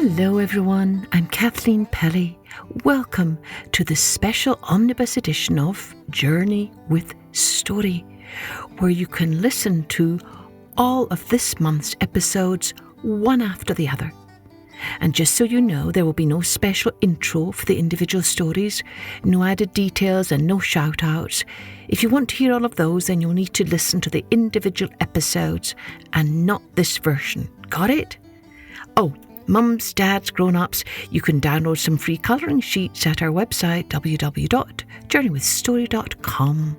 Hello everyone, I'm Kathleen Pelly. Welcome to the special omnibus edition of Journey with Story, where you can listen to all of this month's episodes one after the other. And just so you know, there will be no special intro for the individual stories, no added details and no shout-outs. If you want to hear all of those, then you'll need to listen to the individual episodes and not this version. Got it? Oh, mums, dads, grown-ups, you can download some free colouring sheets at our website, www.journeywithstory.com.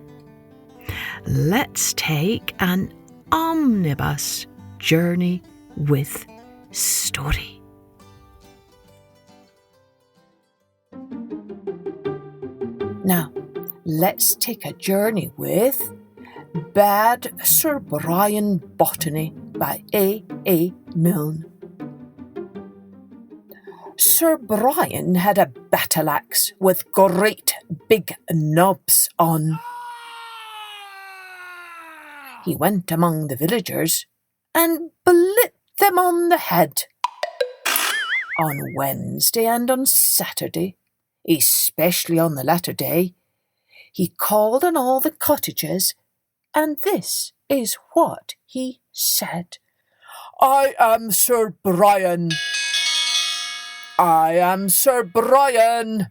Let's take an omnibus journey with story. Now, let's take a journey with Bad Sir Brian Botany by A. Milne. Sir Brian had a battle axe with great big knobs on. He went among the villagers and blipped them on the head. On Wednesday and on Saturday, especially on the latter day, he called on all the cottages, and this is what he said. "I am Sir Brian. I am Sir Brian.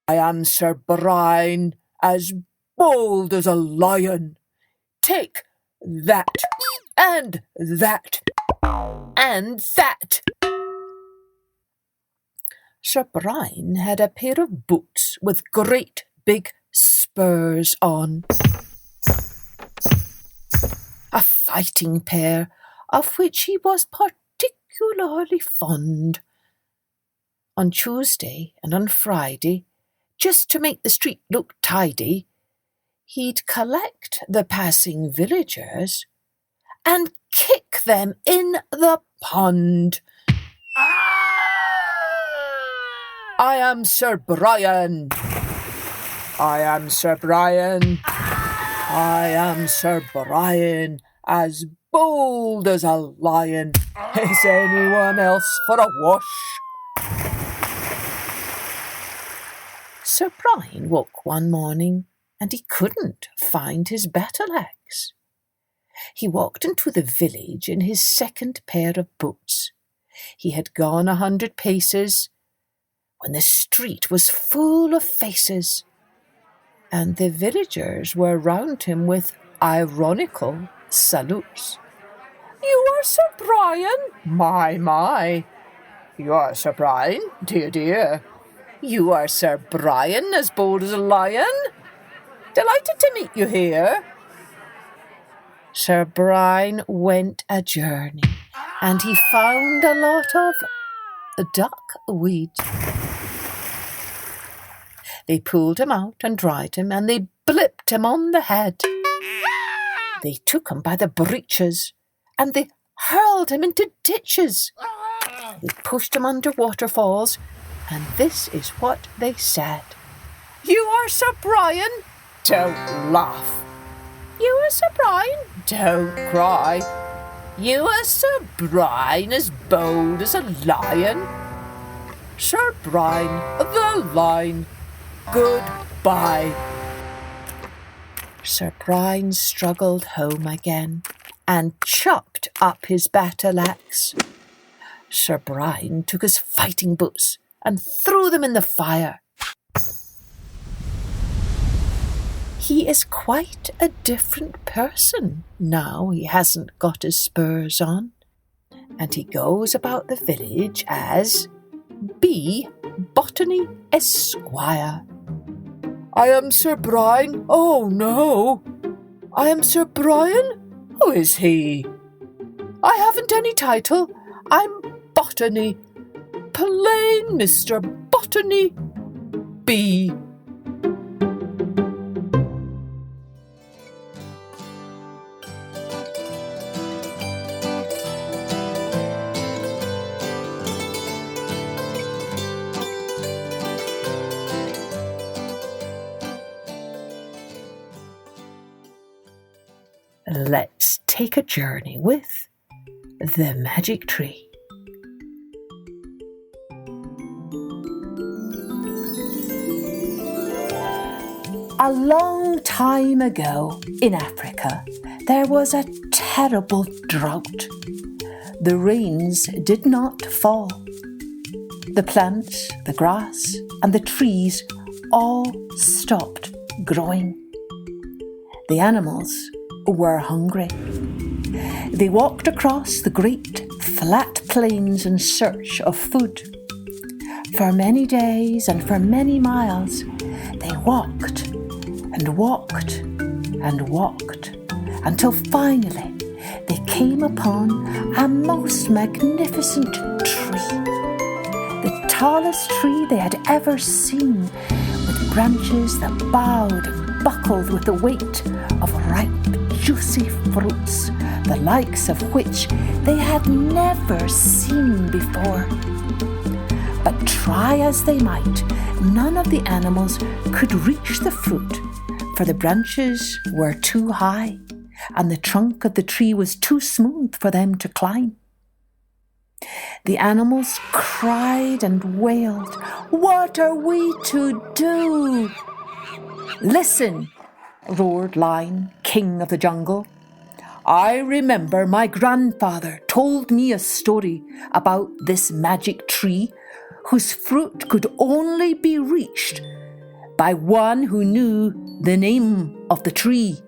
I am Sir Brian, as bold as a lion. Take that, and that, and that." Sir Brian had a pair of boots with great big spurs on. A fighting pair, of which he was particularly fond. On Tuesday and on Friday, just to make the street look tidy, he'd collect the passing villagers and kick them in the pond. "I am Sir Brian. I am Sir Brian. I am Sir Brian, as bold as a lion. Is anyone else for a wash?" Sir Brian woke one morning and he couldn't find his battle axe. He walked into the village in his second pair of boots. He had gone 100 paces when the street was full of faces, and the villagers were round him with ironical salutes. "You are Sir Brian? My. You are Sir Brian? Dear. You are Sir Brian, as bold as a lion? Delighted to meet you here." Sir Brian went a journey, and he found a lot of duckweed. They pulled him out and dried him, and they blipped him on the head. They took him by the breeches, and they hurled him into ditches. They pushed him under waterfalls, and this is what they said. "You are Sir Brian? Don't laugh. You are Sir Brian? Don't cry. You are Sir Brian, as bold as a lion. Sir Brian, the line. Goodbye." Sir Brian struggled home again and chopped up his battle axe. Sir Brian took his fighting boots and threw them in the fire. He is quite a different person now he hasn't got his spurs on, and he goes about the village as B. Botany, Esquire. "I am Sir Brian. Oh, no. I am Sir Brian? Who is he? I haven't any title. I'm Botany. Plain Mr. Botany B." Let's take a journey with the magic tree. A long time ago in Africa, there was a terrible drought. The rains did not fall. The plants, the grass, and the trees all stopped growing. The animals were hungry. They walked across the great flat plains in search of food. For many days and for many miles, they walked and walked and walked until finally they came upon a most magnificent tree. The tallest tree they had ever seen, with branches that bowed and buckled with the weight of ripe, juicy fruits, the likes of which they had never seen before. But try as they might, none of the animals could reach the fruit, for the branches were too high, and the trunk of the tree was too smooth for them to climb. The animals cried and wailed, "What are we to do?" "Listen," roared Lion, king of the jungle. "I remember my grandfather told me a story about this magic tree whose fruit could only be reached by one who knew the name of the tree."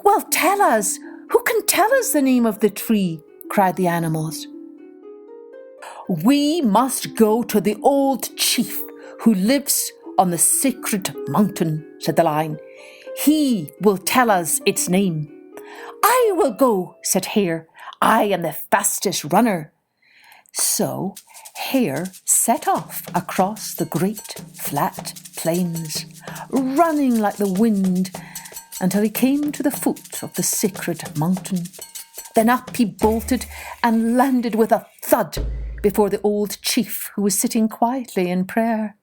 "Well, tell us! Who can tell us the name of the tree?" cried the animals. "We must go to the old chief who lives on the sacred mountain," said the Lion. "He will tell us its name." "I will go," said Hare. "I am the fastest runner." So Hare set off across the great flat plains, running like the wind until he came to the foot of the sacred mountain. Then up he bolted and landed with a thud before the old chief, who was sitting quietly in prayer.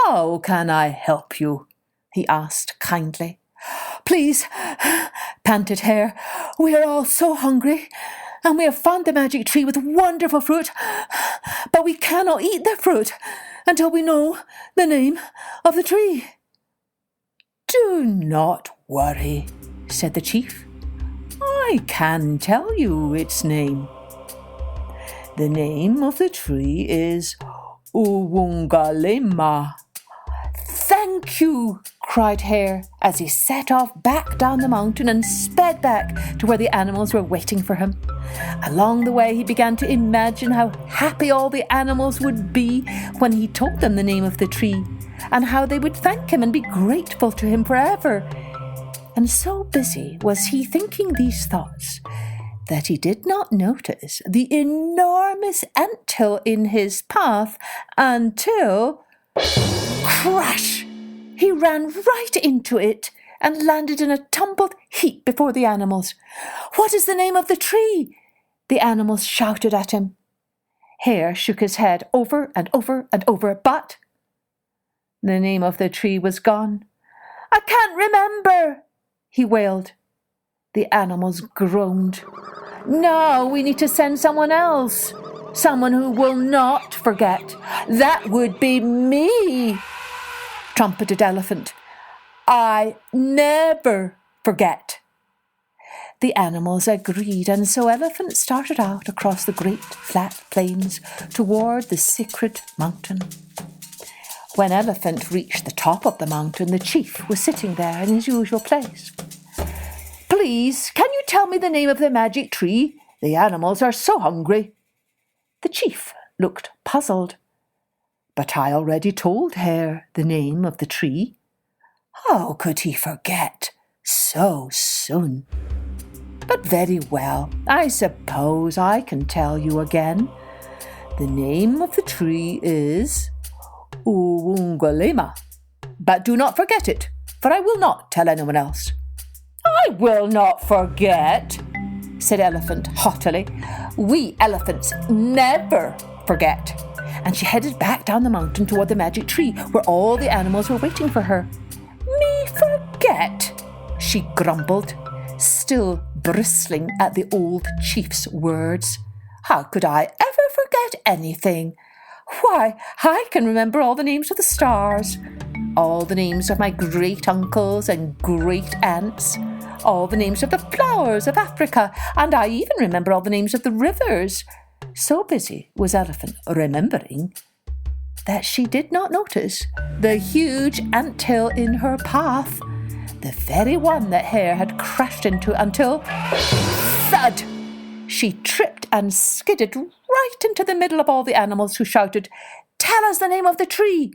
"How can I help you?" he asked kindly. "Please," panted Hare, "we are all so hungry, and we have found the magic tree with wonderful fruit, but we cannot eat the fruit until we know the name of the tree." "Do not worry," said the chief. "I can tell you its name. The name of the tree is Uwungalema." "Thank you," cried Hare, as he set off back down the mountain and sped back to where the animals were waiting for him. Along the way he began to imagine how happy all the animals would be when he told them the name of the tree, and how they would thank him and be grateful to him forever. And so busy was he thinking these thoughts that he did not notice the enormous anthill in his path until, crash! He ran right into it and landed in a tumbled heap before the animals. "What is the name of the tree?" the animals shouted at him. Hare shook his head over and over and over, but the name of the tree was gone. "I can't remember," he wailed. The animals groaned. "No, we need to send someone else. Someone who will not forget. That would be me," trumpeted Elephant. "I never forget." The animals agreed, and so Elephant started out across the great flat plains toward the sacred mountain. When Elephant reached the top of the mountain, the chief was sitting there in his usual place. "Please, can you tell me the name of the magic tree? The animals are so hungry." The chief looked puzzled. "But I already told Hare the name of the tree. How could he forget so soon? But very well, I suppose I can tell you again. The name of the tree is Uwungalema. But do not forget it, for I will not tell anyone else." "I will not forget," said Elephant haughtily. "We elephants never forget." And she headed back down the mountain toward the magic tree, where all the animals were waiting for her. "Me forget," she grumbled. still bristling at the old chief's words. "How could I ever forget anything? Why, I can remember all the names of the stars, all the names of my great-uncles and great-aunts, all the names of the flowers of Africa, and I even remember all the names of the rivers." So busy was Elephant remembering that she did not notice the huge anthill in her path, the very one that Hare had crashed into, until, thud, she tripped and skidded right into the middle of all the animals, who shouted, "Tell us the name of the tree."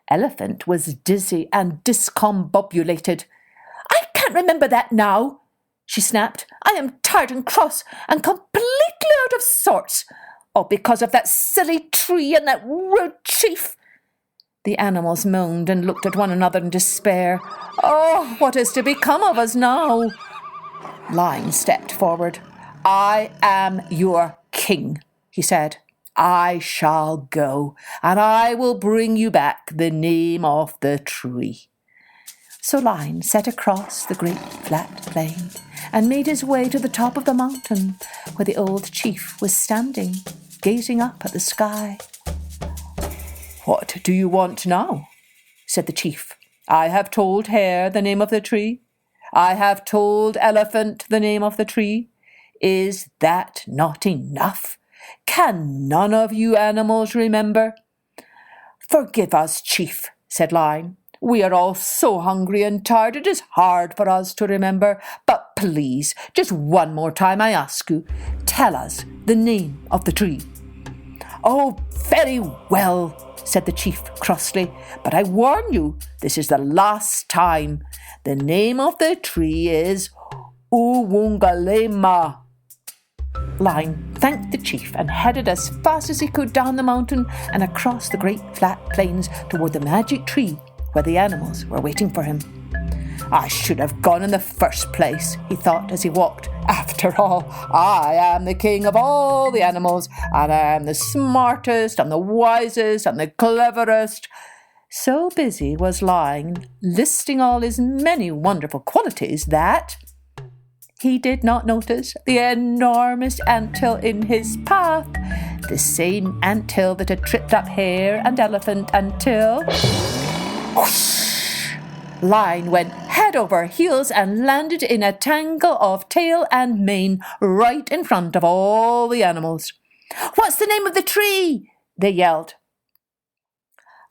Elephant was dizzy and discombobulated. "I can't remember that now," she snapped. "I am tired and cross and completely out of sorts, all because of that silly tree and that rude chief." The animals moaned and looked at one another in despair. "Oh, what is to become of us now?" Lion stepped forward. "I am your king," he said. "I shall go, and I will bring you back the name of the tree." So Lion set across the great flat plain and made his way to the top of the mountain, where the old chief was standing, gazing up at the sky. "What do you want now?" said the chief. "I have told Hare the name of the tree. I have told Elephant the name of the tree. Is that not enough? Can none of you animals remember?" "Forgive us, chief," said Lion. "We are all so hungry and tired it is hard for us to remember. But please, just one more time I ask you, tell us the name of the tree." "Oh, very well," said the chief crossly, "but I warn you, this is the last time. The name of the tree is Uwungalema." Lion thanked the chief and headed as fast as he could down the mountain and across the great flat plains toward the magic tree where the animals were waiting for him. "I should have gone in the first place," he thought as he walked. "After all, I am the king of all the animals, and I am the smartest and the wisest and the cleverest." So busy was Lion listing all his many wonderful qualities that he did not notice the enormous anthill in his path, the same anthill that had tripped up Hare and Elephant until, whoosh, Lion went head over heels and landed in a tangle of tail and mane right in front of all the animals. "What's the name of the tree?" they yelled.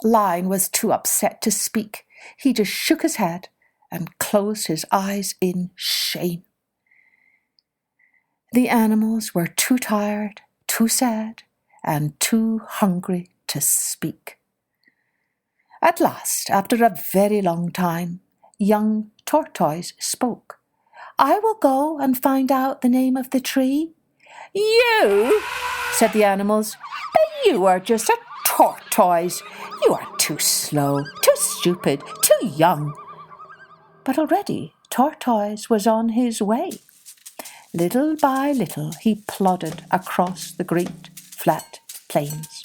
Lion was too upset to speak. He just shook his head and closed his eyes in shame. The animals were too tired, too sad, and too hungry to speak. At last, after a very long time, young Tortoise spoke. "I will go and find out the name of the tree." "You?" said the animals. "But you are just a tortoise. You are too slow, too stupid, too young." But already Tortoise was on his way. Little by little he plodded across the great flat plains,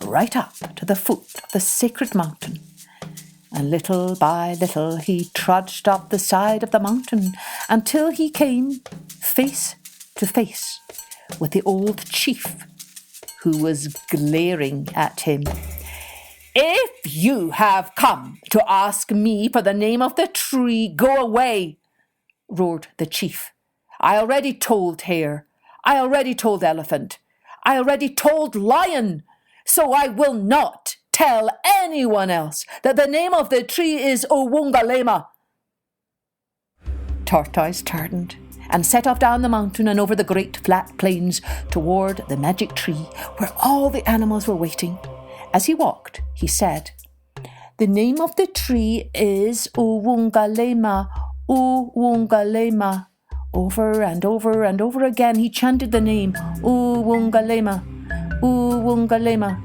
right up to the foot of the sacred mountain. And little by little he trudged up the side of the mountain until he came face to face with the old chief, who was glaring at him. "If you have come to ask me for the name of the tree, go away," roared the chief. "I already told Hare. I already told Elephant. I already told Lion. So I will not tell anyone else that the name of the tree is Uwungalema." Tortoise turned and set off down the mountain and over the great flat plains toward the magic tree where all the animals were waiting. As he walked, he said, "The name of the tree is Uwungalema, Uwungalema." Over and over and over again he chanted the name, Uwungalema, Uwungalema,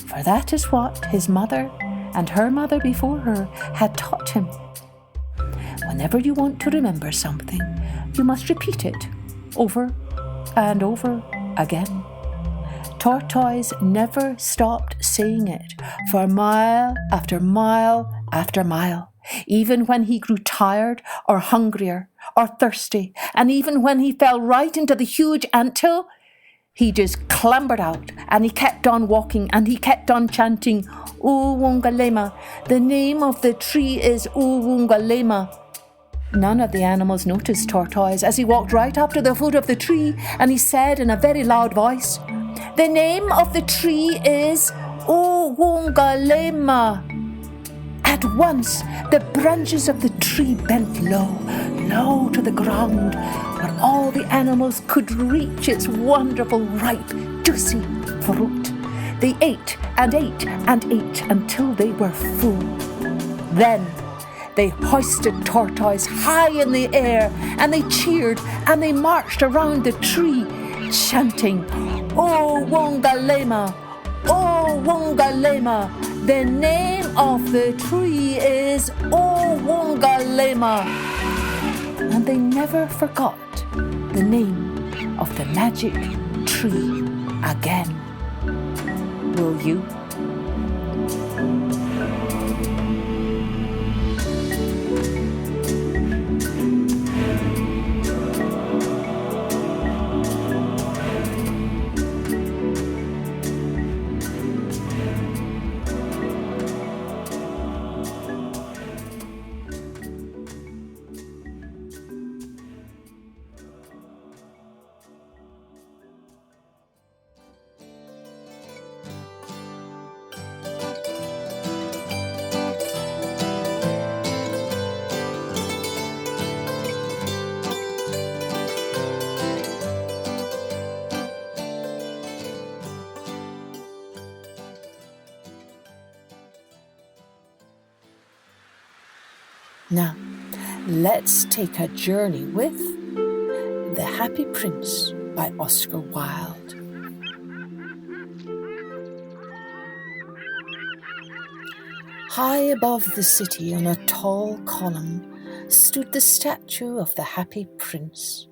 for that is what his mother and her mother before her had taught him. Whenever you want to remember something, you must repeat it over and over again. Tortoise never stopped saying it for mile after mile after mile, even when he grew tired or hungrier or thirsty, and even when he fell right into the huge anthill, he just clambered out, and he kept on walking, and he kept on chanting, O Wongalema, the name of the tree is O Wongalema. None of the animals noticed Tortoise as he walked right up to the foot of the tree, and he said in a very loud voice, the name of the tree is O Wongalema. At once, the branches of the tree bent low, low to the ground, where all the animals could reach its wonderful, ripe, juicy fruit. They ate and ate and ate until they were full. Then they hoisted Tortoise high in the air, and they cheered and they marched around the tree, chanting, O Wongalema, O Wongalema, the name of the tree is O Wongalema. And they never forgot the name of the magic tree again. Will you? Now, let's take a journey with The Happy Prince by Oscar Wilde. High above the city on a tall column stood the statue of the Happy Prince.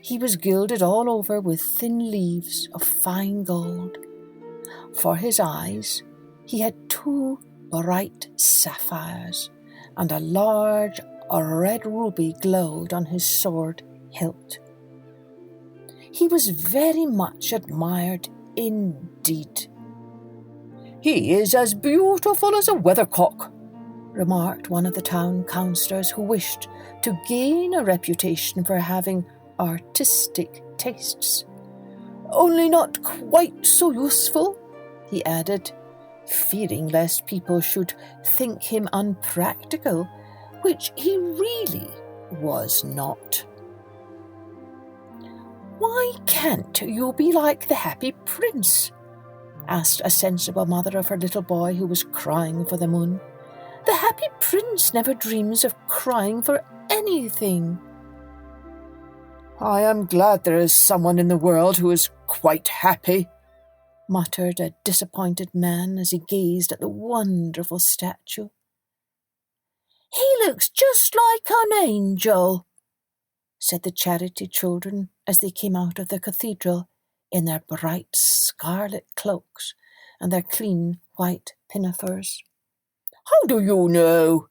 He was gilded all over with thin leaves of fine gold. For his eyes, he had 2 bright sapphires, and a large red ruby glowed on his sword hilt. He was very much admired indeed. "He is as beautiful as a weathercock," remarked one of the town councillors, who wished to gain a reputation for having artistic tastes. "Only not quite so useful," he added, fearing lest people should think him unpractical, which he really was not. "Why can't you be like the Happy Prince?" asked a sensible mother of her little boy who was crying for the moon. "The Happy Prince never dreams of crying for anything." "I am glad there is someone in the world who is quite happy," muttered a disappointed man as he gazed at the wonderful statue. "He looks just like an angel," said the charity children as they came out of the cathedral in their bright scarlet cloaks and their clean white pinafores. "How do you know?"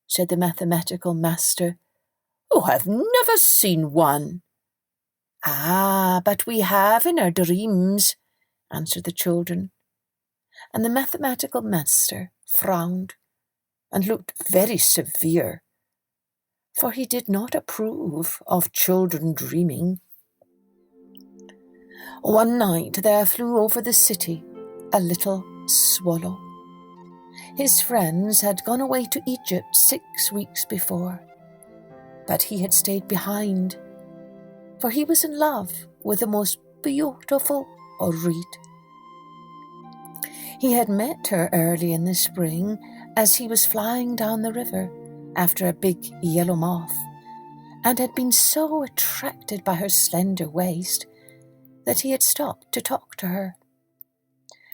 said the mathematical master. "You have never seen one." "Ah, but we have in our dreams," answered the children. And the mathematical master frowned and looked very severe, for he did not approve of children dreaming. One night there flew over the city a little swallow. His friends had gone away to Egypt 6 weeks before, but he had stayed behind, for he was in love with the most beautiful reed. He had met her early in the spring as he was flying down the river after a big yellow moth, and had been so attracted by her slender waist that he had stopped to talk to her.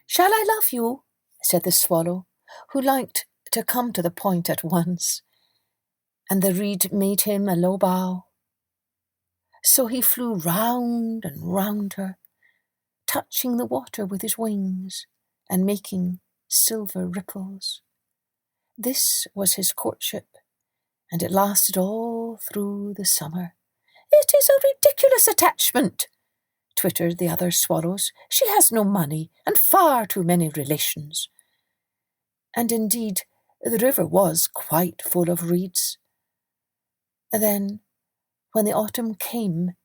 "Shall I love you?" said the swallow, who liked to come to the point at once, and the reed made him a low bow. So he flew round and round her, touching the water with his wings and making silver ripples. This was his courtship, and it lasted all through the summer. "It is a ridiculous attachment," twittered the other swallows. "She has no money and far too many relations." And indeed, the river was quite full of reeds. Then, when the autumn came,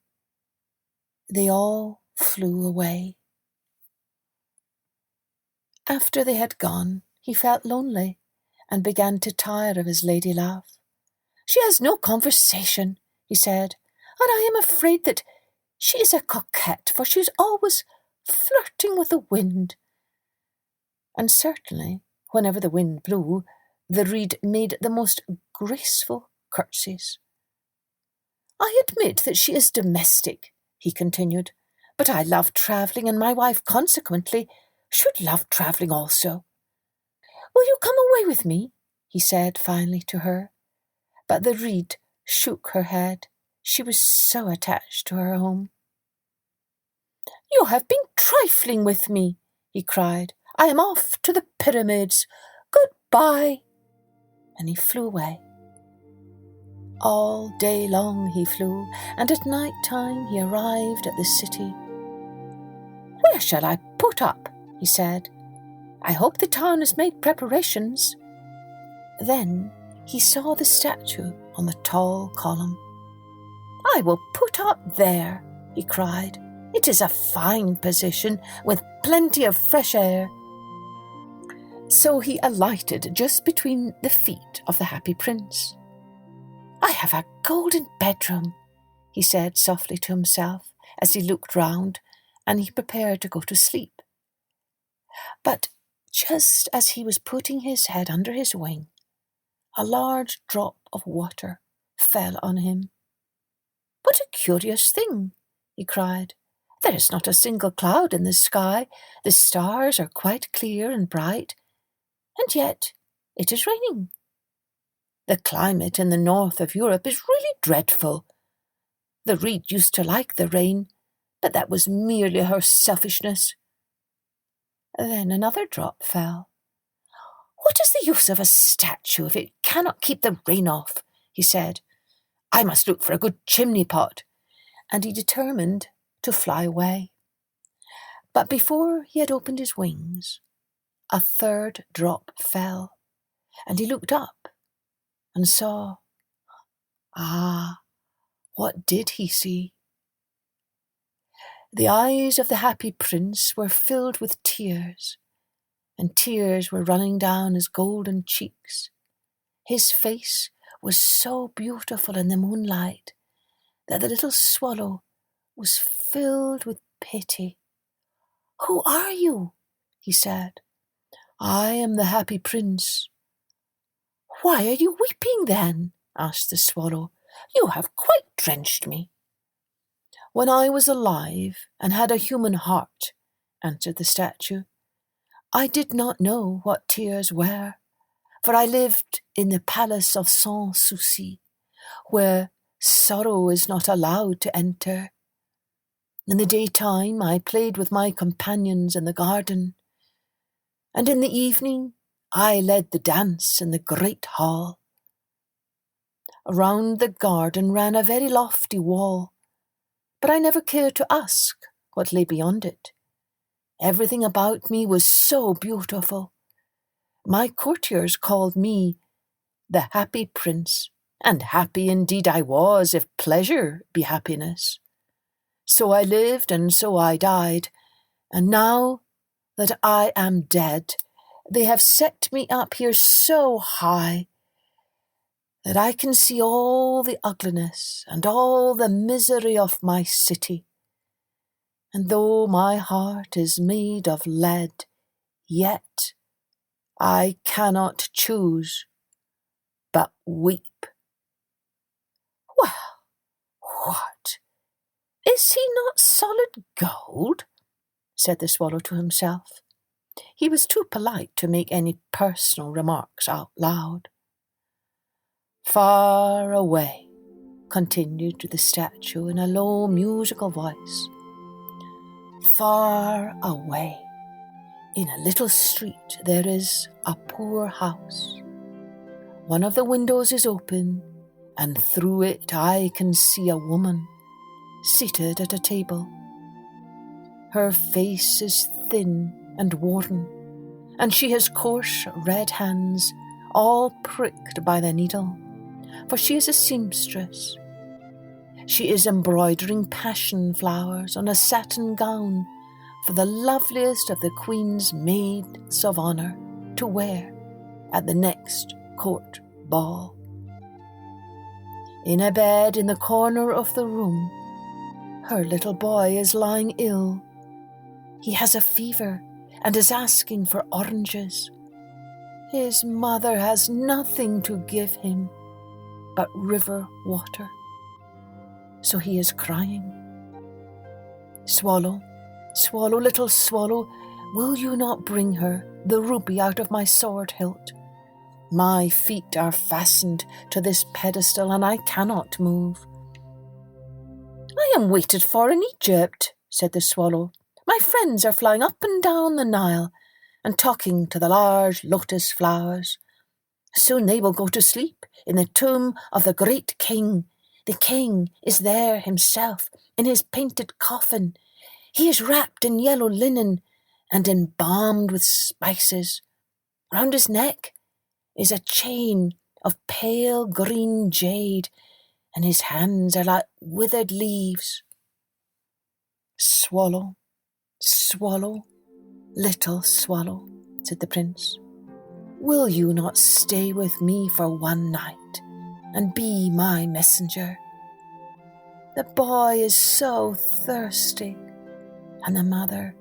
they all flew away. After they had gone, he felt lonely and began to tire of his lady love. "She has no conversation," he said, "and I am afraid that she is a coquette, for she is always flirting with the wind." And certainly, whenever the wind blew, the reed made the most graceful curtsies. "I admit that she is domestic," he continued, "but I love travelling, and my wife, consequently, should love travelling also. Will you come away with me?" he said finally to her. But the reed shook her head. She was so attached to her home. "You have been trifling with me," he cried. "I am off to the pyramids. Goodbye." And he flew away. All day long he flew, and at night time he arrived at the city. "Where shall I put up?" he said. "I hope the town has made preparations." Then he saw the statue on the tall column. "I will put up there," he cried. "It is a fine position, with plenty of fresh air." So he alighted just between the feet of the happy prince. "I have a golden bedroom," he said softly to himself as he looked round, and he prepared to go to sleep. But just as he was putting his head under his wing, a large drop of water fell on him. "What a curious thing!" he cried. "There is not a single cloud in the sky. The stars are quite clear and bright, and yet it is raining. The climate in the north of Europe is really dreadful. The reed used to like the rain, but that was merely her selfishness." Then another drop fell. "What is the use of a statue if it cannot keep the rain off?" he said. "I must look for a good chimney pot." And he determined to fly away. But before he had opened his wings, a third drop fell, and he looked up and saw. What did he see? The eyes of the happy prince were filled with tears, and tears were running down his golden cheeks. His face was so beautiful in the moonlight that the little swallow was filled with pity. "Who are you?" he said. "I am the happy prince." "Why are you weeping then?" asked the swallow. "You have quite drenched me." "When I was alive and had a human heart," answered the statue, "I did not know what tears were, for I lived in the palace of Sans Souci, where sorrow is not allowed to enter. In the daytime I played with my companions in the garden, and in the evening I led the dance in the great hall. Around the garden ran a very lofty wall, but I never cared to ask what lay beyond it. Everything about me was so beautiful. My courtiers called me the happy prince, and happy indeed I was, if pleasure be happiness. So I lived and so I died, and now that I am dead, they have set me up here so high that I can see all the ugliness and all the misery of my city. And though my heart is made of lead, yet I cannot choose but weep." "Well, what? Is he not solid gold?" said the swallow to himself. He was too polite to make any personal remarks out loud. "Far away," continued the statue in a low musical voice, "far away, in a little street there is a poor house. One of the windows is open, and through it I can see a woman seated at a table. Her face is thin and worn, and she has coarse red hands, all pricked by the needle, for she is a seamstress. She is embroidering passion flowers on a satin gown for the loveliest of the Queen's maids of honour to wear at the next court ball. In a bed in the corner of the room, her little boy is lying ill. He has a fever and is asking for oranges. His mother has nothing to give him but river water, so he is crying. Swallow, swallow, little swallow, will you not bring her the ruby out of my sword hilt? My feet are fastened to this pedestal, and I cannot move. I am waited for in Egypt, said the swallow. My friends are flying up and down the Nile and talking to the large lotus flowers. Soon they will go to sleep in the tomb of the great king. The king is there himself in his painted coffin. He is wrapped in yellow linen and embalmed with spices. Round his neck is a chain of pale green jade, and his hands are like withered leaves. Swallow, swallow, little swallow, said the prince, will you not stay with me for one night and be my messenger? The boy is so thirsty, and the mother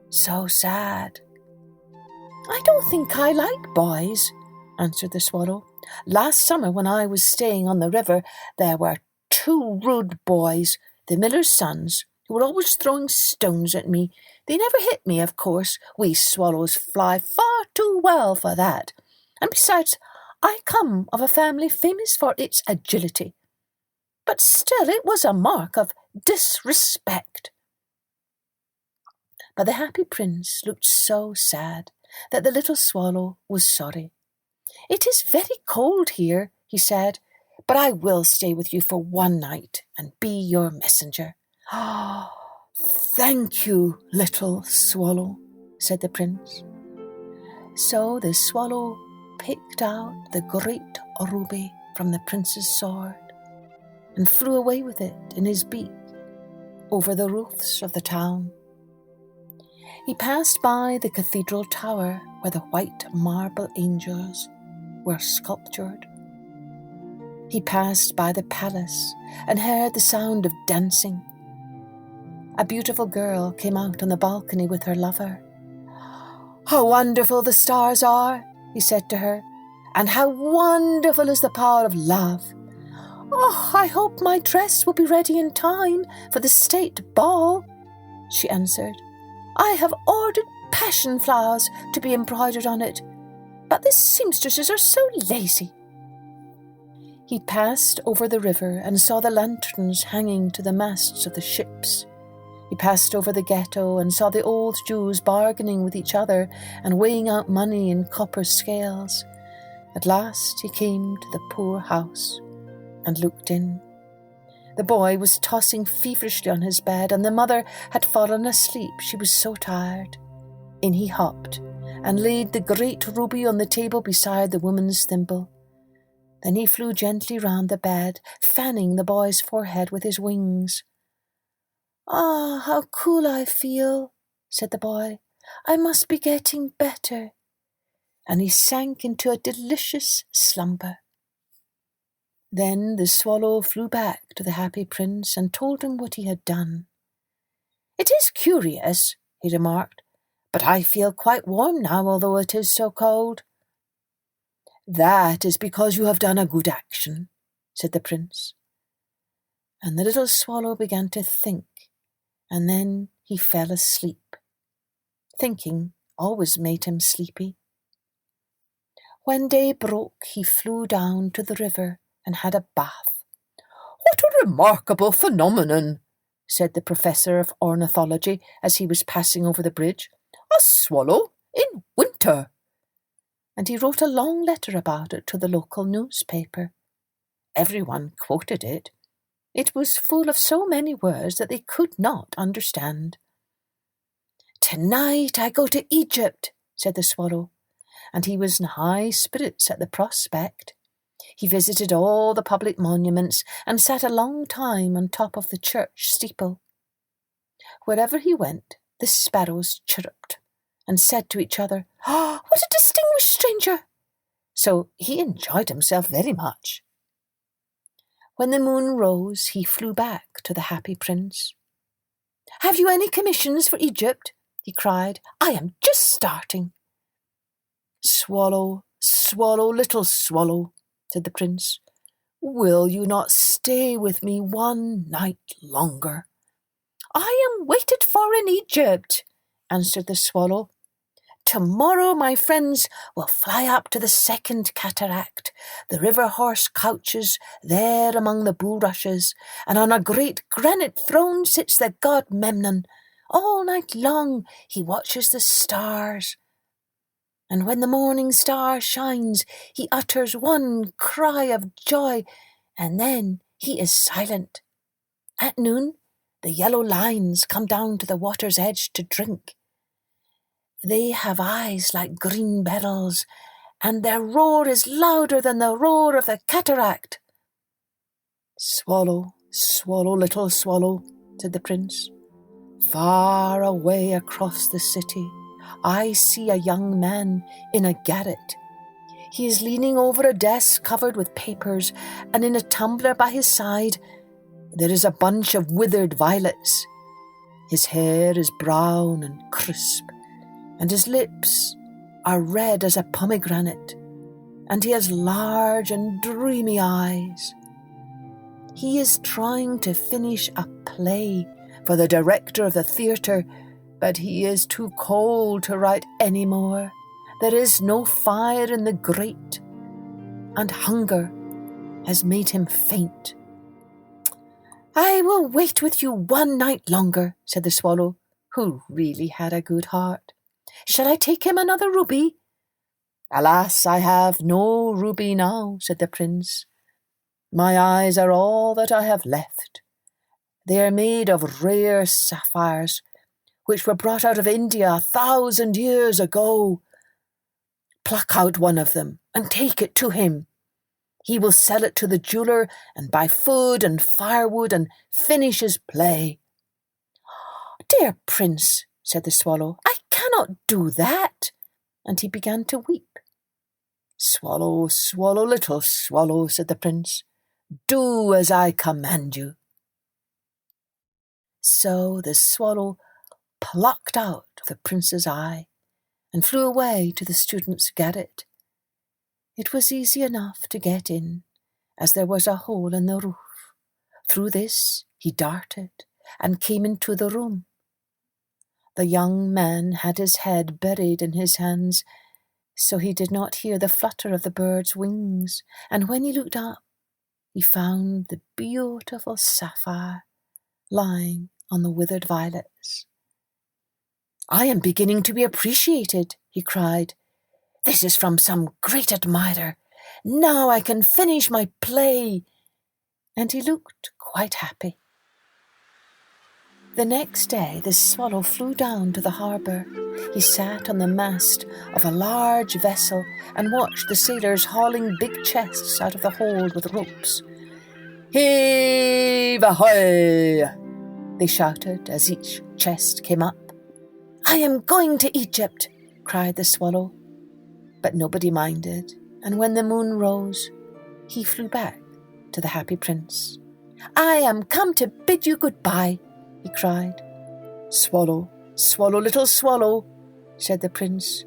so sad. I don't think I like boys, answered the swallow. Last summer, when I was staying on the river, there were 2 rude boys, the miller's sons, who were always throwing stones at me. They never hit me, of course. We swallows fly far too well for that. And besides, I come of a family famous for its agility. But still it was a mark of disrespect. But the happy prince looked so sad that the little swallow was sorry. It is very cold here, he said, but I will stay with you for one night and be your messenger. Ah, thank you, little swallow, said the prince. So the swallow picked out the great ruby from the prince's sword and flew away with it in his beak over the roofs of the town. He passed by the cathedral tower where the white marble angels were sculptured. He passed by the palace and heard the sound of dancing. A beautiful girl came out on the balcony with her lover. How wonderful the stars are, he said to her, and how wonderful is the power of love. Oh, I hope my dress will be ready in time for the state ball, she answered. I have ordered passion flowers to be embroidered on it, but the seamstresses are so lazy. He passed over the river and saw the lanterns hanging to the masts of the ships. He passed over the ghetto and saw the old Jews bargaining with each other and weighing out money in copper scales. At last he came to the poor house and looked in. The boy was tossing feverishly on his bed, and the mother had fallen asleep. She was so tired. In he hopped and laid the great ruby on the table beside the woman's thimble. Then he flew gently round the bed, fanning the boy's forehead with his wings. Ah, how cool I feel, said the boy. I must be getting better. And he sank into a delicious slumber. Then the swallow flew back to the happy prince and told him what he had done. It is curious, he remarked, but I feel quite warm now, although it is so cold. That is because you have done a good action, said the prince. And the little swallow began to think, and then he fell asleep. Thinking always made him sleepy. When day broke, he flew down to the river and had a bath. What a remarkable phenomenon, said the professor of ornithology as he was passing over the bridge. A swallow in winter. And he wrote a long letter about it to the local newspaper. everyone quoted it. It was full of so many words that they could not understand. "Tonight I go to Egypt," said the swallow, and he was in high spirits at the prospect. He visited all the public monuments and sat a long time on top of the church steeple. Wherever he went, the sparrows chirruped and said to each other, "Oh, what a distinguished stranger!" So he enjoyed himself very much. When the moon rose, he flew back to the happy prince. "Have you any commissions for Egypt?" he cried. "I am just starting." "Swallow, swallow, little swallow," said the prince, "will you not stay with me one night longer?" "I am waited for in Egypt," answered the swallow. "Tomorrow my friends will fly up to the second cataract. The river horse couches there among the bulrushes, and on a great granite throne sits the god Memnon. All night long he watches the stars, and when the morning star shines, he utters one cry of joy, and then he is silent. At noon, the yellow lions come down to the water's edge to drink. They have eyes like green beryls, and their roar is louder than the roar of the cataract." "Swallow, swallow, little swallow," said the prince. "Far away across the city, I see a young man in a garret. He is leaning over a desk covered with papers, and in a tumbler by his side there is a bunch of withered violets. His hair is brown and crisp, and his lips are red as a pomegranate, and he has large and dreamy eyes. He is trying to finish a play for the director of the theatre, but he is too cold to write any more. There is no fire in the grate, and hunger has made him faint." "I will wait with you one night longer," said the swallow, who really had a good heart. "Shall I take him another ruby?" "Alas, I have no ruby now," said the prince. "My eyes are all that I have left. They are made of rare sapphires, which were brought out of India 1,000 years ago. Pluck out one of them and take it to him. He will sell it to the jeweller and buy food and firewood and finish his play." "Dear prince," said the swallow, "I cannot do that," and he began to weep. "Swallow, swallow, little swallow," said the prince. "Do as I command you." So the swallow plucked out the prince's eye and flew away to the student's garret. It was easy enough to get in, as there was a hole in the roof. Through this he darted and came into the room. The young man had his head buried in his hands, so he did not hear the flutter of the bird's wings, and when he looked up, he found the beautiful sapphire lying on the withered violets. "I am beginning to be appreciated," he cried. "This is from some great admirer. Now I can finish my play." And he looked quite happy. The next day the swallow flew down to the harbour. He sat on the mast of a large vessel and watched the sailors hauling big chests out of the hold with ropes. "Heave ahoy!" they shouted as each chest came up. "I am going to Egypt," cried the swallow. But nobody minded, and when the moon rose, he flew back to the happy prince. "I am come to bid you goodbye," he cried. "Swallow, swallow, little swallow," said the prince.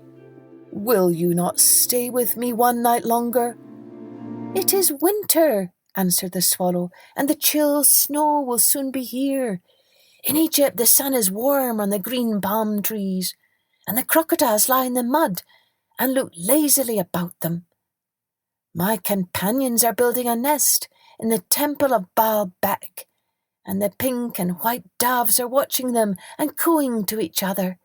"Will you not stay with me one night longer?" "It is winter," answered the swallow, "and the chill snow will soon be here. In Egypt the sun is warm on the green palm trees, and the crocodiles lie in the mud and look lazily about them. My companions are building a nest in the temple of Baalbek, and the pink and white doves are watching them and cooing to each other.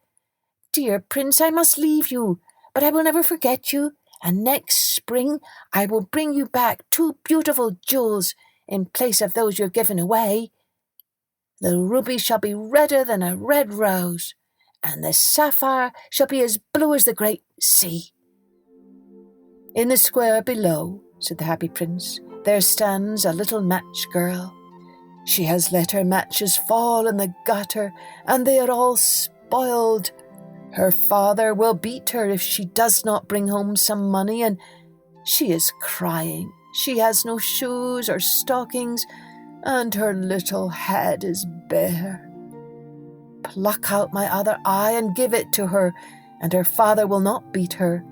Dear prince, I must leave you, but I will never forget you, and next spring I will bring you back 2 beautiful jewels in place of those you have given away. The ruby shall be redder than a red rose, and the sapphire shall be as blue as the great sea." "In the square below," said the happy prince, "there stands a little match girl. She has let her matches fall in the gutter, and they are all spoiled. Her father will beat her if she does not bring home some money, and she is crying. She has no shoes or stockings, and her little head is bare. Pluck out my other eye and give it to her, and her father will not beat her."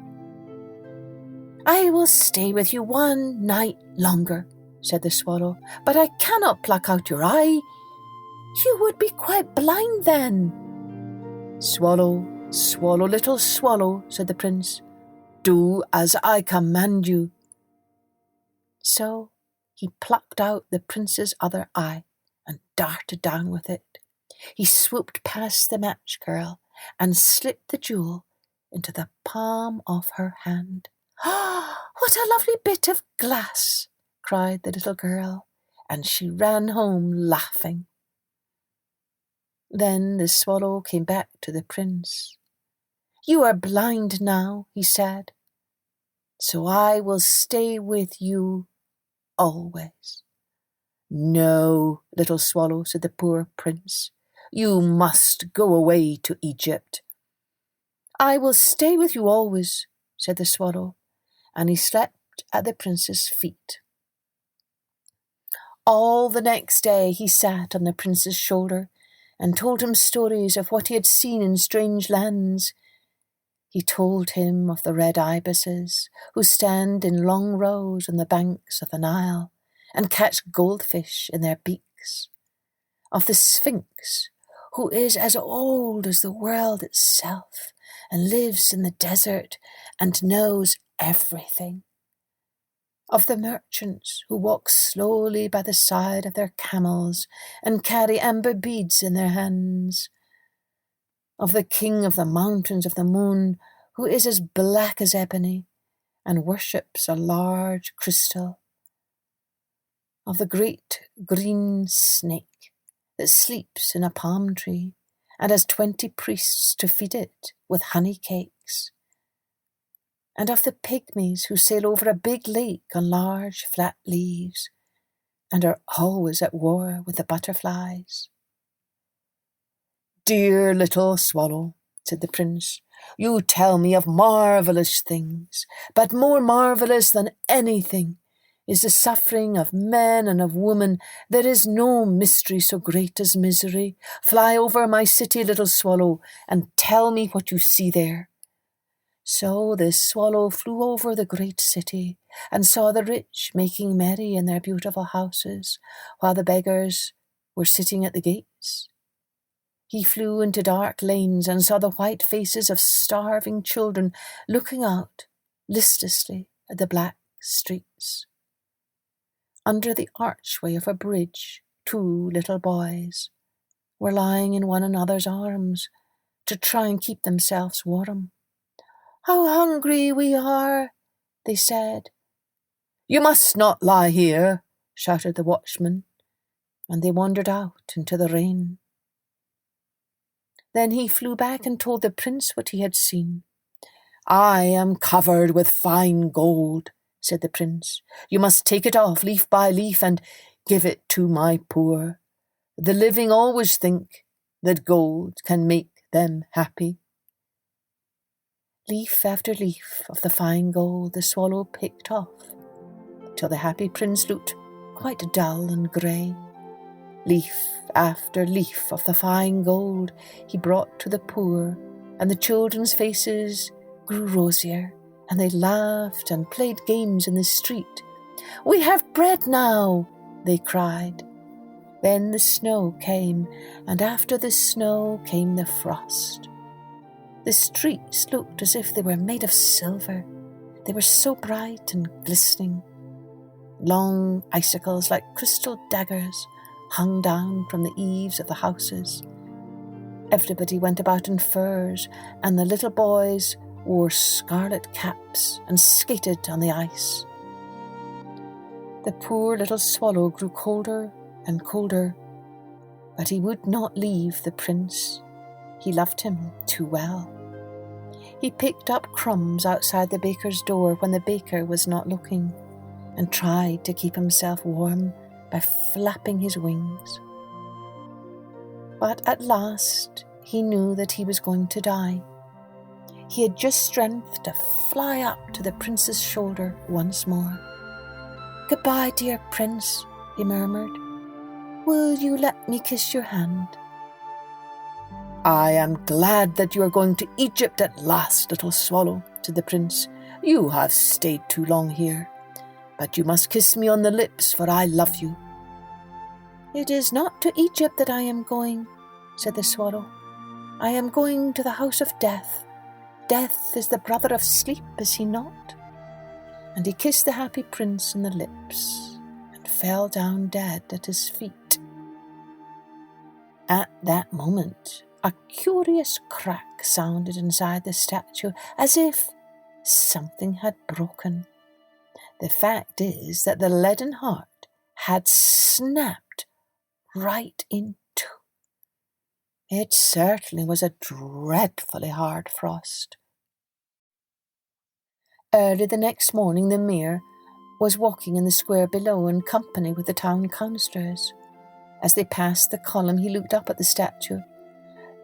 "I will stay with you 1 night longer," said the swallow, "but I cannot pluck out your eye. You would be quite blind then." "Swallow, swallow, little swallow," said the prince, "do as I command you." So he plucked out the prince's other eye and darted down with it. He swooped past the match girl and slipped the jewel into the palm of her hand. "Ah, what a lovely bit of glass!" cried the little girl, and she ran home laughing. Then the swallow came back to the prince. "You are blind now," he said, "so I will stay with you always." "No, little swallow," said the poor prince, "you must go away to Egypt." "I will stay with you always," said the swallow, and he slept at the prince's feet. All the next day he sat on the prince's shoulder and told him stories of what he had seen in strange lands. He told him of the red ibises, who stand in long rows on the banks of the Nile and catch goldfish in their beaks, of the Sphinx, who is as old as the world itself and lives in the desert and knows everything, of the merchants who walk slowly by the side of their camels and carry amber beads in their hands, of the king of the mountains of the moon, who is as black as ebony and worships a large crystal, of the great green snake that sleeps in a palm tree and has 20 priests to feed it with honey cakes, and of the pygmies who sail over a big lake on large flat leaves and are always at war with the butterflies. "Dear little swallow," said the prince, "you tell me of marvellous things, but more marvellous than anything is the suffering of men and of women. There is no mystery so great as misery. Fly over my city, little swallow, and tell me what you see there." So the swallow flew over the great city and saw the rich making merry in their beautiful houses, while the beggars were sitting at the gates. He flew into dark lanes and saw the white faces of starving children looking out listlessly at the black streets. Under the archway of a bridge, 2 little boys were lying in one another's arms to try and keep themselves warm. "How hungry we are," they said. "You must not lie here," shouted the watchman, and they wandered out into the rain. Then he flew back and told the prince what he had seen. "I am covered with fine gold," said the prince. "You must take it off leaf by leaf and give it to my poor. The living always think that gold can make them happy." Leaf after leaf of the fine gold the swallow picked off, till the happy prince looked quite dull and grey. Leaf after leaf of the fine gold he brought to the poor, and the children's faces grew rosier, and they laughed and played games in the street. "We have bread now," they cried. Then the snow came, and after the snow came the frost. The streets looked as if they were made of silver. They were so bright and glistening. Long icicles like crystal daggers hung down from the eaves of the houses. Everybody went about in furs, and the little boys wore scarlet caps and skated on the ice. The poor little swallow grew colder and colder, but he would not leave the prince. He loved him too well. He picked up crumbs outside the baker's door when the baker was not looking, and tried to keep himself warm by flapping his wings. But at last he knew that he was going to die. He had just strength to fly up to the prince's shoulder once more. "Goodbye, dear prince," he murmured. "Will you let me kiss your hand?" "I am glad that you are going to Egypt at last, little swallow," said the prince. "You have stayed too long here, but you must kiss me on the lips, for I love you." "It is not to Egypt that I am going," said the swallow. "I am going to the house of death. Death is the brother of sleep, is he not?" And he kissed the happy prince on the lips and fell down dead at his feet. At that moment, a curious crack sounded inside the statue, as if something had broken. The fact is that the leaden heart had snapped right in two. It certainly was a dreadfully hard frost. Early the next morning, the mayor was walking in the square below in company with the town councillors. As they passed the column, he looked up at the statue.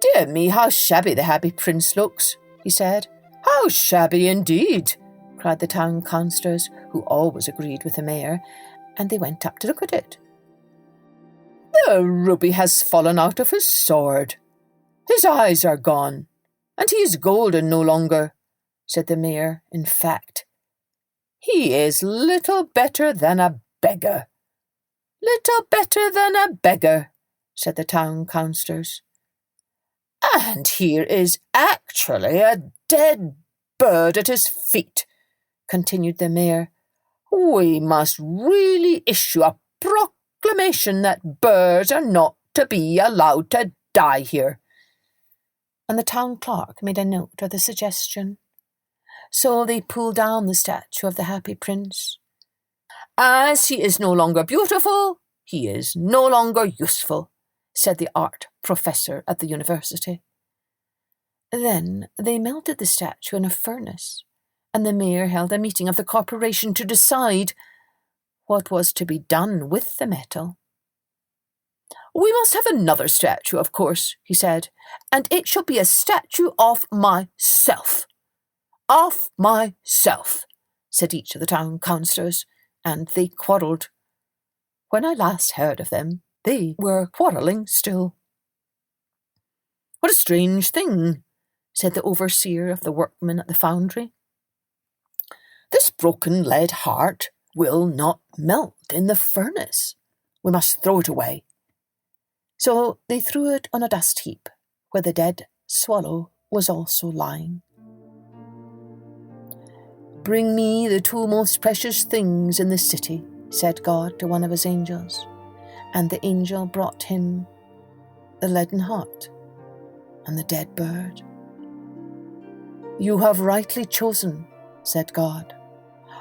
"Dear me, how shabby the happy prince looks," he said. "How shabby indeed," cried the town councillors, who always agreed with the mayor, and they went up to look at it. "The ruby has fallen out of his sword. His eyes are gone, and he is golden no longer," said the mayor. "In fact, he is little better than a beggar." "Little better than a beggar," said the town councillors. "And here is actually a dead bird at his feet," continued the mayor. "We must really issue a proclamation that birds are not to be allowed to die here." And the town clerk made a note of the suggestion. So they pulled down the statue of the happy prince. "As he is no longer beautiful, he is no longer useful," said the art professor at the university. Then they melted the statue in a furnace, and the mayor held a meeting of the corporation to decide what was to be done with the metal. "We must have another statue, of course," he said, "and it shall be a statue of myself." "Of myself," said each of the town councillors, and they quarrelled. When I last heard of them, they were quarrelling still. "What a strange thing," said the overseer of the workmen at the foundry. "This broken lead heart will not melt in the furnace. We must throw it away." So they threw it on a dust heap, where the dead swallow was also lying. "Bring me the two most precious things in the city," said God to one of his angels, and the angel brought him the leaden heart and the dead bird. "You have rightly chosen," said God,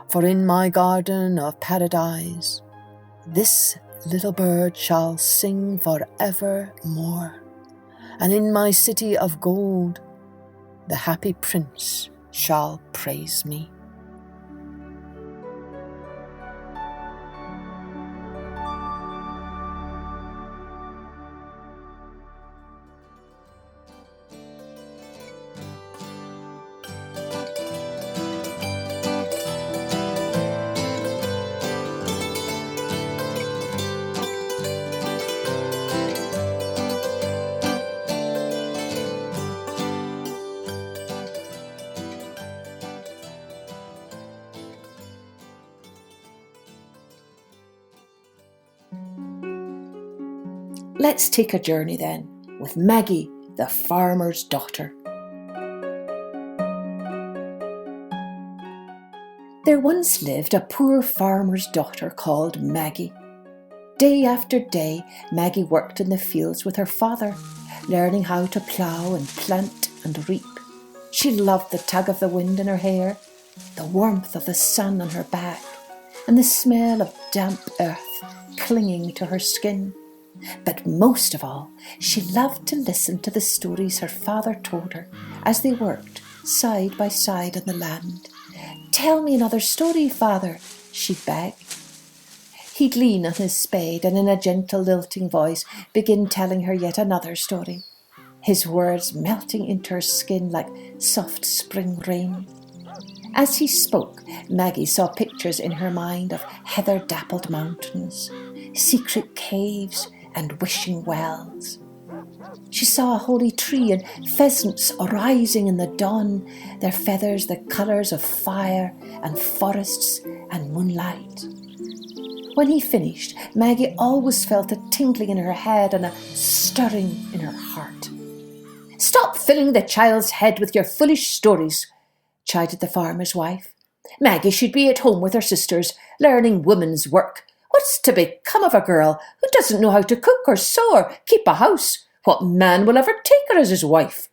"for in my garden of paradise this little bird shall sing forevermore, and in my city of gold the happy prince shall praise me." Let's take a journey then with Maggie, the farmer's daughter. There once lived a poor farmer's daughter called Maggie. Day after day, Maggie worked in the fields with her father, learning how to plough and plant and reap. She loved the tug of the wind in her hair, the warmth of the sun on her back, and the smell of damp earth clinging to her skin. But most of all, she loved to listen to the stories her father told her as they worked side by side on the land. "Tell me another story, father," she'd beg. He'd lean on his spade and in a gentle lilting voice begin telling her yet another story, his words melting into her skin like soft spring rain. As he spoke, Maggie saw pictures in her mind of heather-dappled mountains, secret caves and wishing wells. She saw a holy tree and pheasants rising in the dawn, their feathers the colours of fire and forests and moonlight. When he finished, Maggie always felt a tingling in her head and a stirring in her heart. "Stop filling the child's head with your foolish stories," chided the farmer's wife. "Maggie should be at home with her sisters, learning woman's work. What's to become of a girl who doesn't know how to cook or sew or keep a house? What man will ever take her as his wife?"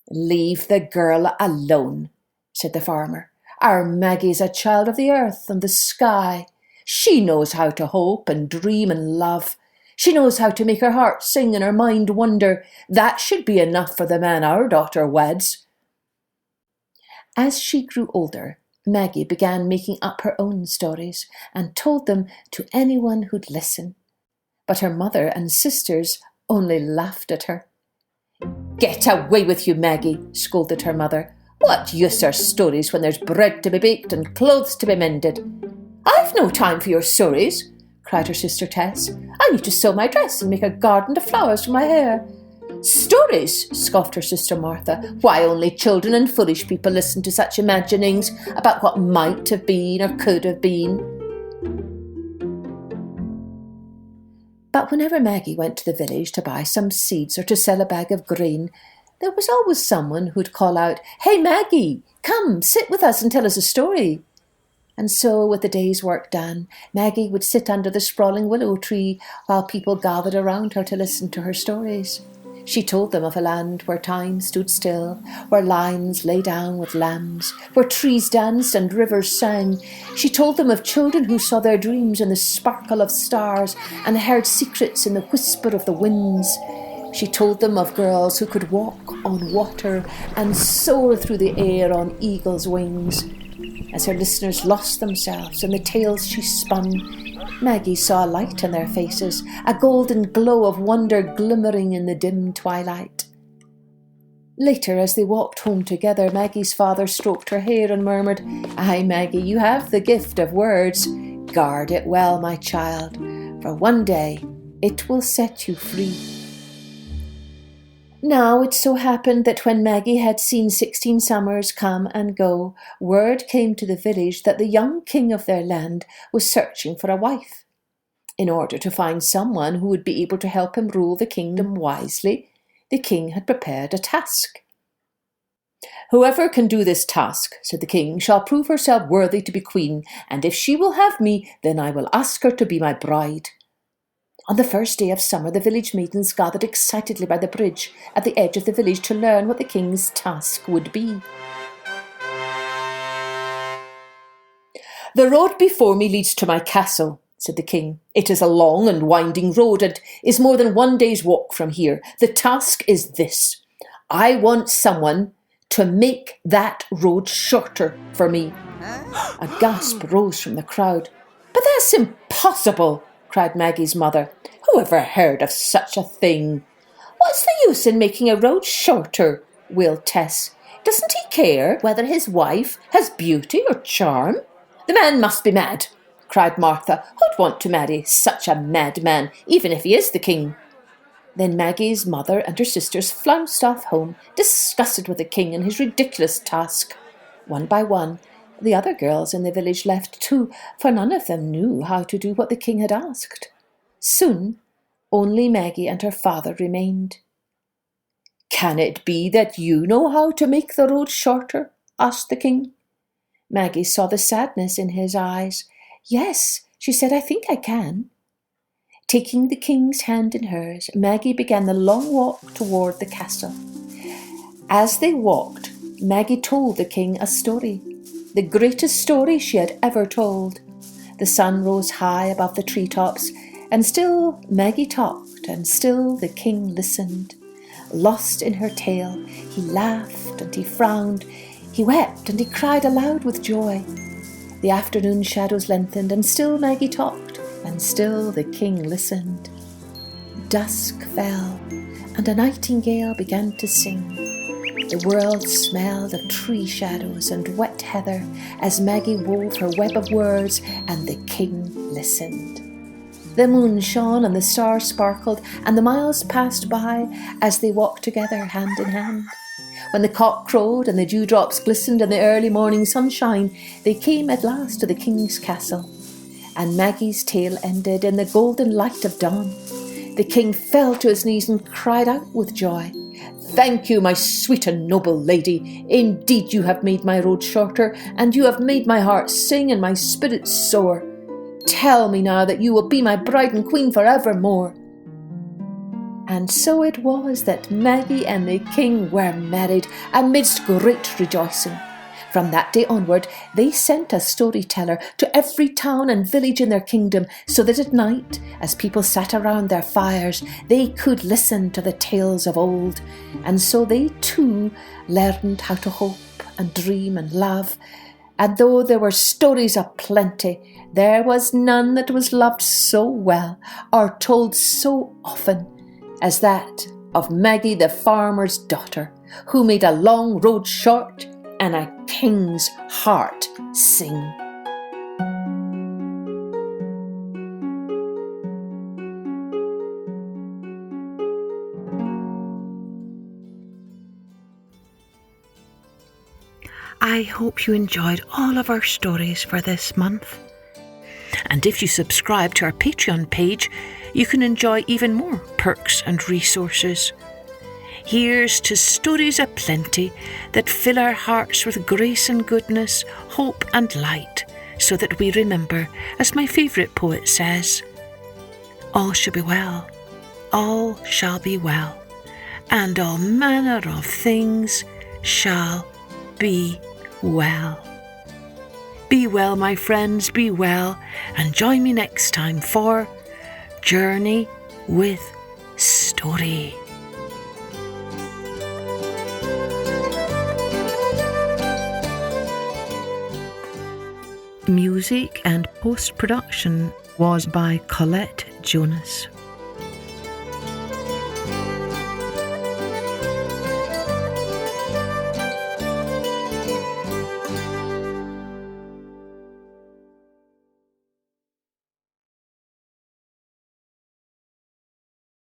"Leave the girl alone," said the farmer. "Our Maggie's a child of the earth and the sky. She knows how to hope and dream and love. She knows how to make her heart sing and her mind wonder. That should be enough for the man our daughter weds." As she grew older, Maggie began making up her own stories and told them to anyone who'd listen. But her mother and sisters only laughed at her. "Get away with you, Maggie," scolded her mother. "What use are stories when there's bread to be baked and clothes to be mended?" "I've no time for your stories," cried her sister Tess. "I need to sew my dress and make a garland of flowers for my hair." "Stories," scoffed her sister Martha. "Why, only children and foolish people listen to such imaginings about what might have been or could have been." But whenever Maggie went to the village to buy some seeds or to sell a bag of grain, there was always someone who'd call out, "Hey, Maggie, come, sit with us and tell us a story." And so, with the day's work done, Maggie would sit under the sprawling willow tree while people gathered around her to listen to her stories. She told them of a land where time stood still, where lions lay down with lambs, where trees danced and rivers sang. She told them of children who saw their dreams in the sparkle of stars and heard secrets in the whisper of the winds. She told them of girls who could walk on water and soar through the air on eagle's wings. As her listeners lost themselves in the tales she spun, Maggie saw a light in their faces, a golden glow of wonder glimmering in the dim twilight. Later, as they walked home together, Maggie's father stroked her hair and murmured, "Aye, Maggie, you have the gift of words. Guard it well, my child, for one day it will set you free." Now it so happened that when Maggie had seen 16 summers come and go, word came to the village that the young king of their land was searching for a wife. In order to find someone who would be able to help him rule the kingdom wisely, the king had prepared a task. "Whoever can do this task," said the king, "shall prove herself worthy to be queen, and if she will have me, then I will ask her to be my bride." On the first day of summer, the village maidens gathered excitedly by the bridge at the edge of the village to learn what the king's task would be. "The road before me leads to my castle," said the king. "It is a long and winding road and is more than one day's walk from here. The task is this. I want someone to make that road shorter for me." A gasp rose from the crowd. "But that's impossible," cried Maggie's mother. "Who ever heard of such a thing?" "What's the use in making a road shorter?" wailed Tess. "Doesn't he care whether his wife has beauty or charm?" "The man must be mad," cried Martha. "Who'd want to marry such a madman, even if he is the king?" Then Maggie's mother and her sisters flounced off home, disgusted with the king and his ridiculous task. One by one, the other girls in the village left too, for none of them knew how to do what the king had asked. Soon, only Maggie and her father remained. "Can it be that you know how to make the road shorter?" asked the king. Maggie saw the sadness in his eyes. "Yes," she said, "I think I can." Taking the king's hand in hers, Maggie began the long walk toward the castle. As they walked, Maggie told the king a story, the greatest story she had ever told. The sun rose high above the treetops, and still Maggie talked, and still the king listened. Lost in her tale, he laughed and he frowned, he wept and he cried aloud with joy. The afternoon shadows lengthened, and still Maggie talked, and still the king listened. Dusk fell, and a nightingale began to sing. The world smelled of tree shadows and wet heather as Maggie wove her web of words, and the king listened. The moon shone and the stars sparkled, and the miles passed by as they walked together hand in hand. When the cock crowed and the dewdrops glistened in the early morning sunshine, they came at last to the king's castle, and Maggie's tale ended in the golden light of dawn. The king fell to his knees and cried out with joy, "Thank you, my sweet and noble lady. Indeed you have made my road shorter, and you have made my heart sing and my spirit soar. Tell me now that you will be my bride and queen for evermore." And so it was that Maggie and the king were married amidst great rejoicing. From that day onward, they sent a storyteller to every town and village in their kingdom, so that at night, as people sat around their fires, they could listen to the tales of old. And so they too learned how to hope and dream and love. And though there were stories aplenty, there was none that was loved so well or told so often as that of Maggie the farmer's daughter, who made a long road short and a king's heart sing. I hope you enjoyed all of our stories for this month. And if you subscribe to our Patreon page, you can enjoy even more perks and resources. Here's to stories aplenty that fill our hearts with grace and goodness, hope and light, so that we remember, as my favourite poet says, all shall be well, all shall be well, and all manner of things shall be well. Be well, my friends, be well, and join me next time for Journey with Story. Music and post-production was by Colette Jonas.